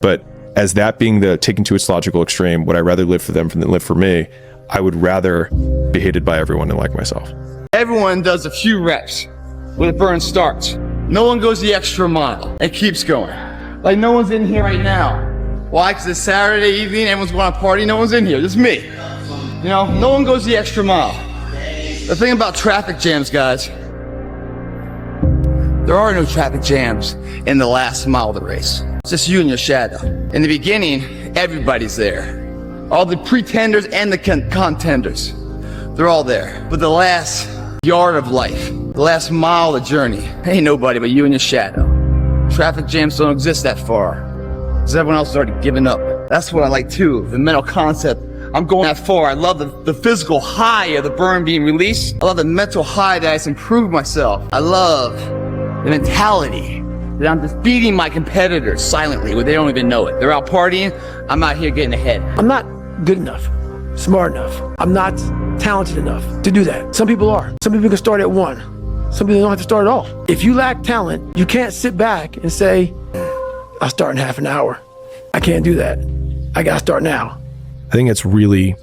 But as that being the taken to its logical extreme, would I rather live for them than live for me? I would rather be hated by everyone and like myself. Everyone does a few reps when the burn starts. No one goes the extra mile and keeps going. Like no one's in here right now. Why? Because it's Saturday evening, everyone's going to party, no one's in here, just me. You know, no one goes the extra mile. The thing about traffic jams, guys, there are no traffic jams in the last mile of the race. It's just you and your shadow. In the beginning, everybody's there. All the pretenders and the contenders, they're all there. But the last yard of life, the last mile of the journey, ain't nobody but you and your shadow. Traffic jams don't exist that far, because everyone else has already given up. That's what I like too, the mental concept. I'm going that far. I love the physical high of the burn being released. I love the mental high that I just improved myself. I love the mentality that I'm just beating my competitors silently where they don't even know it. They're out partying, I'm out here getting ahead. I'm not good enough, smart enough. I'm not talented enough to do that. Some people are. Some people can start at 1. Some people don't have to start at all. If you lack talent, you can't sit back and say, I'll start in half an hour. I can't do that. I gotta start now. I think it's really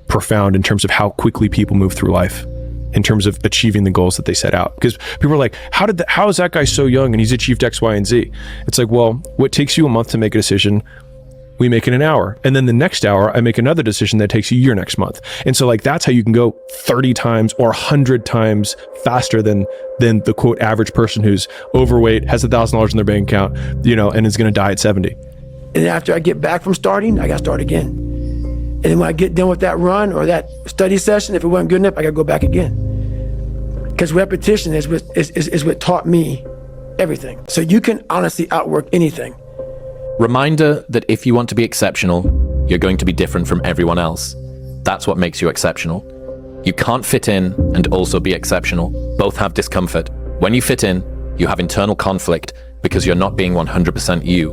profound in terms of how quickly people move through life, in terms of achieving the goals that they set out. Because people are like, how is that guy so young and he's achieved X, Y, and Z? It's like, well, what takes you a month to make a decision, we make in an hour. And then the next hour, I make another decision that takes you your next month. And so like, that's how you can go 30 times or 100 times faster than the quote average person who's overweight, has $1,000 in their bank account, you know, and is going to die at 70. And after I get back from starting, I got to start again. And then when I get done with that run or that study session, if it wasn't good enough, I got to go back again. Because repetition is what taught me everything. So you can honestly outwork anything. Reminder that if you want to be exceptional, you're going to be different from everyone else. That's what makes you exceptional. You can't fit in and also be exceptional. Both have discomfort. When you fit in, you have internal conflict because you're not being 100% you.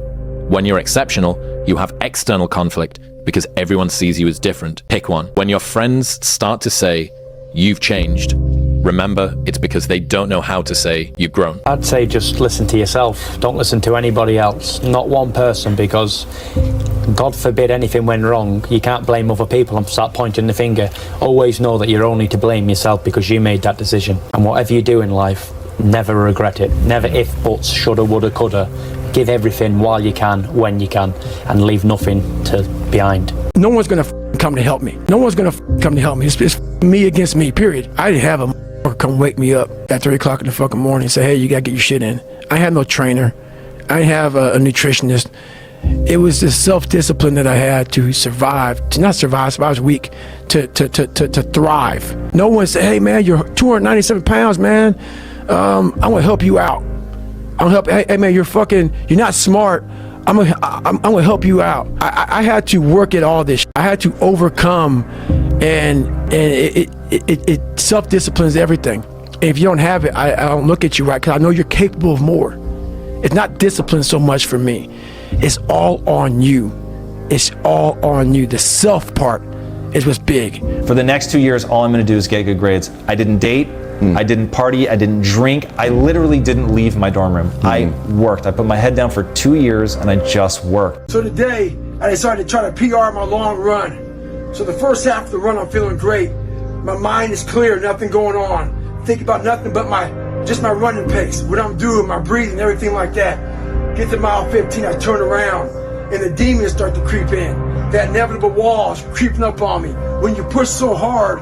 When you're exceptional, you have external conflict because everyone sees you as different. Pick one. When your friends start to say, you've changed, remember, it's because they don't know how to say you've grown. I'd say just listen to yourself. Don't listen to anybody else. Not one person, because God forbid anything went wrong. You can't blame other people and start pointing the finger. Always know that you're only to blame yourself because you made that decision. And whatever you do in life, never regret it. Never if, buts, shoulda, woulda, coulda. Give everything while you can, when you can, and leave nothing behind. No one's gonna come to help me. No one's gonna come to help me. It's me against me, period. I didn't have a come wake me up at 3 o'clock in the fucking morning and say, hey, you gotta get your shit in. I had no trainer. I didn't have a nutritionist. It was the self-discipline that I had to survive, to not survive, I was weak, to thrive. No one said, hey man, you're 297 pounds, man. I'm gonna help you out. I'm gonna help, hey man, you're not smart. I'm gonna help you out. I had to work at all this. I had to overcome, and it self-disciplines everything. And if you don't have it, I don't look at you right, because I know you're capable of more. It's not discipline so much for me. It's all on you. It's all on you. The self part is what's big. For the next 2 years, all I'm gonna do is get good grades. I didn't date. I didn't party, I didn't drink, I literally didn't leave my dorm room. I worked, I put my head down for 2 years and I just worked. So today, I decided to try to PR my long run. So the first half of the run, I'm feeling great. My mind is clear, nothing going on. Think about nothing but just my running pace, what I'm doing, my breathing, everything like that. Get to mile 15, I turn around and the demons start to creep in. That inevitable wall's creeping up on me. When you push so hard,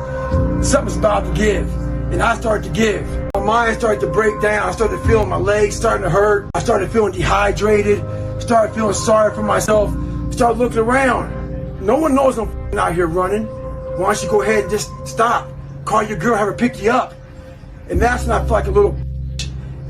something's about to give. And I started to give. My mind started to break down. I started feeling my legs starting to hurt. I started feeling dehydrated. Started feeling sorry for myself. Started looking around. No one knows I'm out here running. Why don't you go ahead and just stop? Call your girl, have her pick you up. And that's when I feel like a little.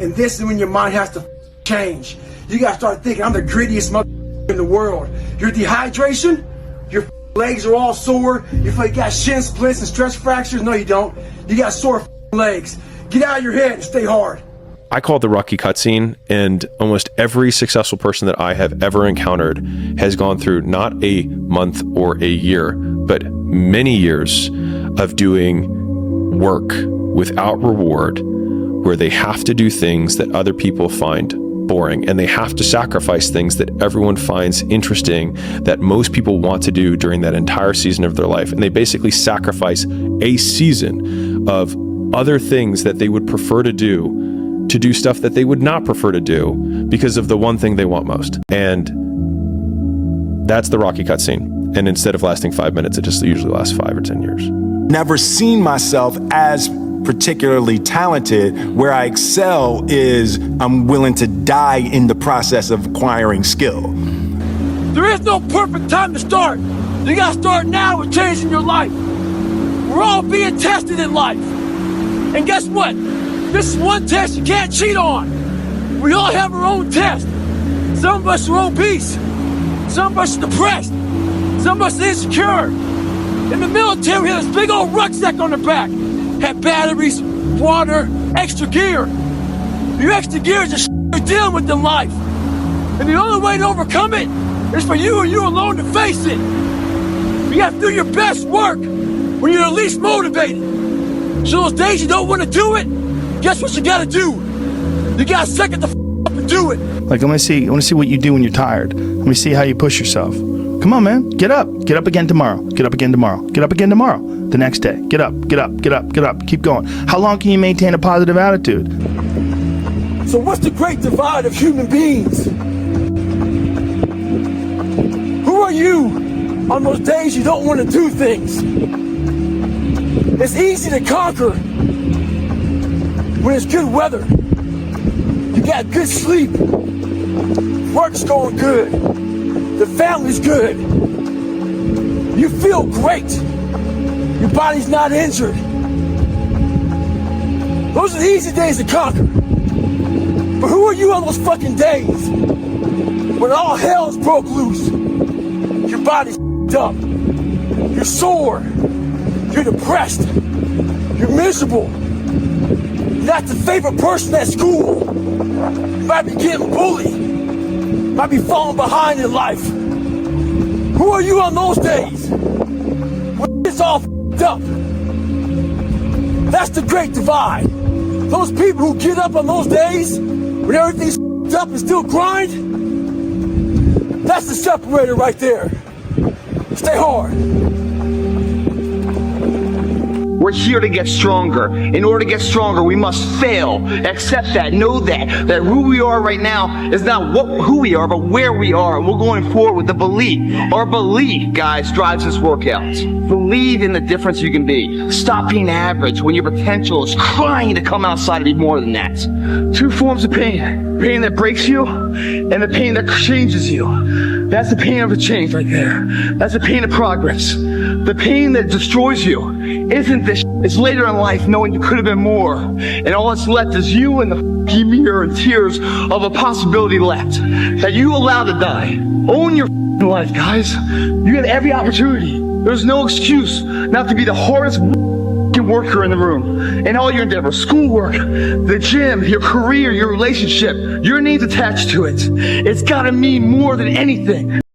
And this is when your mind has to change. You gotta start thinking, I'm the grittiest mother in the world. Your dehydration, your legs are all sore. You feel like you got shin splits and stress fractures. No, you don't. You got sore legs. Get out of your head and stay hard. I call it the Rocky cutscene, and almost every successful person that I have ever encountered has gone through not a month or a year, but many years of doing work without reward, where they have to do things that other people find boring, and they have to sacrifice things that everyone finds interesting, that most people want to do during that entire season of their life. And they basically sacrifice a season of other things that they would prefer to do stuff that they would not prefer to do because of the one thing they want most. And that's the Rocky cutscene. And instead of lasting 5 minutes, it just usually lasts 5 or 10 years. Never seen myself as particularly talented. Where I excel is I'm willing to die in the process of acquiring skill. There is no perfect time to start. You gotta start now with changing your life. We're all being tested in life. And guess what? This is one test you can't cheat on. We all have our own test. Some of us are obese. Some of us are depressed. Some of us are insecure. In the military, we had this big old rucksack on the back. Had batteries, water, extra gear. Your extra gear is just you're dealing with in life. And the only way to overcome it is for you and you alone to face it. You have to do your best work when you're the least motivated. So those days you don't want to do it, guess what you gotta do? You gotta suck it the up and do it. Like, I want to see what you do when you're tired. Let me see how you push yourself. Come on, man. Get up. Get up again tomorrow. Get up again tomorrow. Get up again tomorrow. The next day. Get up. Get up. Get up. Get up. Keep going. How long can you maintain a positive attitude? So what's the great divide of human beings? Who are you on those days you don't want to do things? It's easy to conquer when it's good weather. You got good sleep. Work's going good. The family's good. You feel great. Your body's not injured. Those are the easy days to conquer. But who are you on those fucking days when all hell's broke loose? Your body's up. You're sore. You're depressed. You're miserable. You're not the favorite person at school. You might be getting bullied. You might be falling behind in life. Who are you on those days when it's all up? That's the great divide. Those people who get up on those days when everything's up and still grind, that's the separator right there. Stay hard. We're here to get stronger. In order to get stronger, we must fail. Accept that. Know that who we are right now is not who we are, but where we are. And we're going forward with the belief. Our belief, guys, drives this workout. Believe in the difference you can be. Stop being average when your potential is crying to come outside and be more than that. Two forms of pain. Pain that breaks you and the pain that changes you. That's the pain of a change right there. That's the pain of progress. The pain that destroys you isn't this. It's later in life knowing you could have been more. And all that's left is you and the mirror and tears of a possibility left that you allowed to die. Own your life, guys. You get every opportunity. There's no excuse not to be the hardest worker in the room. In all your endeavors, schoolwork, the gym, your career, your relationship, your name's attached to it. It's gotta mean more than anything.